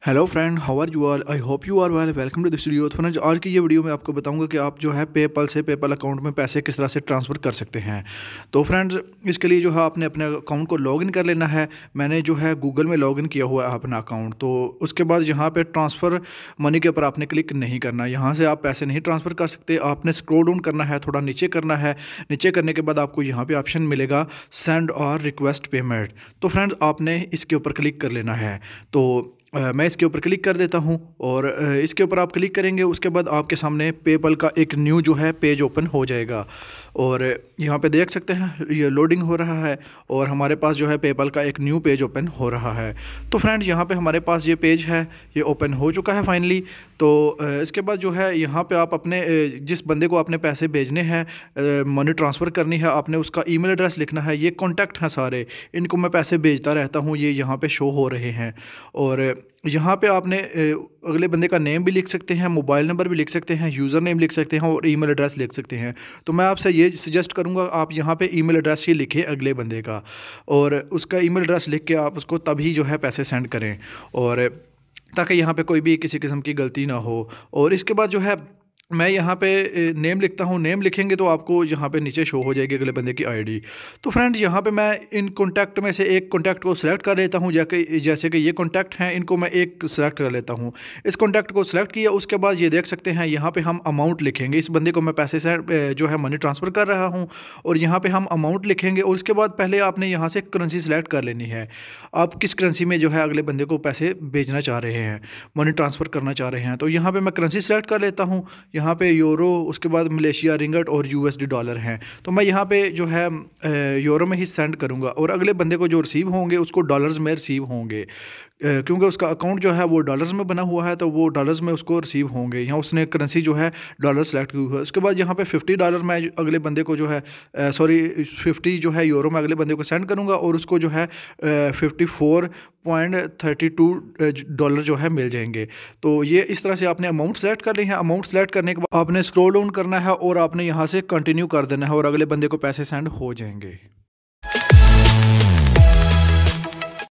Hello friend, how are you all? I hope you are well. Welcome to this video. Friends, आज की ये video में आपको बताऊंगा कि आप जो है पेपल से पेपल अकाउंट में पैसे किस तरह से ट्रांसफ़र कर सकते हैं। तो फ्रेंड्स, इसके लिए जो है आपने अपने अकाउंट को लॉगिन कर लेना है। मैंने जो है गूगल में लॉगिन किया हुआ है अपना अकाउंट। तो उसके बाद यहाँ पे ट्रांसफ़र मनी के ऊपर आपने क्लिक नहीं करना। यहाँ से आप पैसे नहीं ट्रांसफ़र कर सकते। आपने स्क्रॉल डाउन करना है, थोड़ा नीचे करना है। नीचे करने के बाद आपको यहाँ पर ऑप्शन मिलेगा सेंड और रिक्वेस्ट पेमेंट। तो फ्रेंड्स, आपने इसके ऊपर क्लिक कर लेना है। तो मैं इसके ऊपर क्लिक कर देता हूं और इसके ऊपर आप क्लिक करेंगे। उसके बाद आपके सामने पेपल का एक न्यू जो है पेज ओपन हो जाएगा और यहाँ पे देख सकते हैं ये लोडिंग हो रहा है और हमारे पास जो है पेपल का एक न्यू पेज ओपन हो रहा है। तो फ्रेंड्स, यहाँ पे हमारे पास ये पेज है, ये ओपन हो चुका है फाइनली। तो इसके बाद जो है यहाँ पे आप अपने जिस बंदे को आपने पैसे भेजने हैं, मनी ट्रांसफ़र करनी है, आपने उसका ईमेल एड्रेस लिखना है। ये कॉन्टैक्ट हैं सारे, इनको मैं पैसे भेजता रहता हूँ, ये यहाँ पे शो हो रहे हैं। और यहाँ पे आपने अगले बंदे का नेम भी लिख सकते हैं, मोबाइल नंबर भी लिख सकते हैं, यूज़र नेम लिख सकते हैं और ईमेल एड्रेस लिख सकते हैं। तो मैं आपसे ये सजेस्ट करूँगा आप यहाँ पे ईमेल एड्रेस ही लिखें अगले बंदे का, और उसका ईमेल एड्रेस लिख के आप उसको तभी जो है पैसे सेंड करें, और ताकि यहाँ पे कोई भी किसी किस्म की गलती ना हो। और इसके बाद जो है मैं यहाँ पे नेम लिखता हूँ। नेम लिखेंगे तो आपको यहाँ पे नीचे शो हो जाएगी अगले बंदे की आईडी। तो फ्रेंड्स, यहाँ पे मैं इन कॉन्टैक्ट में से एक कॉन्टैक्ट को सिलेक्ट कर लेता हूँ। जैसे कि ये कॉन्टैक्ट हैं, इनको मैं एक सिलेक्ट कर लेता हूँ। इस कॉन्टैक्ट को सिलेक्ट किया, उसके बाद ये देख सकते हैं यहाँ पे हम अमाउंट लिखेंगे। इस बंदे को मैं पैसे से जो है मनी ट्रांसफ़र कर रहा हूँ और यहाँ पर हम अमाउंट लिखेंगे। और उसके बाद पहले आपने यहाँ से करेंसी सेलेक्ट कर लेनी है। आप किस करेंसी में जो है अगले बंदे को पैसे भेजना चाह रहे हैं, मनी ट्रांसफ़र करना चाह रहे हैं। तो यहाँ पर मैं करेंसी सेलेक्ट कर लेता हूँ। यहाँ पे यूरो, उसके बाद मलेशिया रिंगट और यूएसडी डॉलर हैं। तो मैं यहाँ पे जो है यूरो में ही सेंड करूँगा और अगले बंदे को जो रिसीव होंगे उसको डॉलर्स में रिसीव होंगे, क्योंकि उसका अकाउंट जो है वो डॉलर्स में बना हुआ है, तो वो डॉलर्स में उसको रिसीव होंगे। यहाँ उसने करेंसी जो है डॉलर सेलेक्ट की हुई है। उसके बाद यहाँ पे $50 मैं अगले बंदे को जो है 50 जो है यूरो में अगले बंदे को सेंड करूँगा और उसको जो है $54.32 जो है मिल जाएंगे। तो ये इस तरह से आपने अमाउंट सेलेक्ट कर ली है। अमाउंट सेलेक्ट करने के बाद आपने स्क्रॉल डाउन करना है और आपने यहाँ से कंटिन्यू कर देना है और अगले बंदे को पैसे सेंड हो जाएंगे।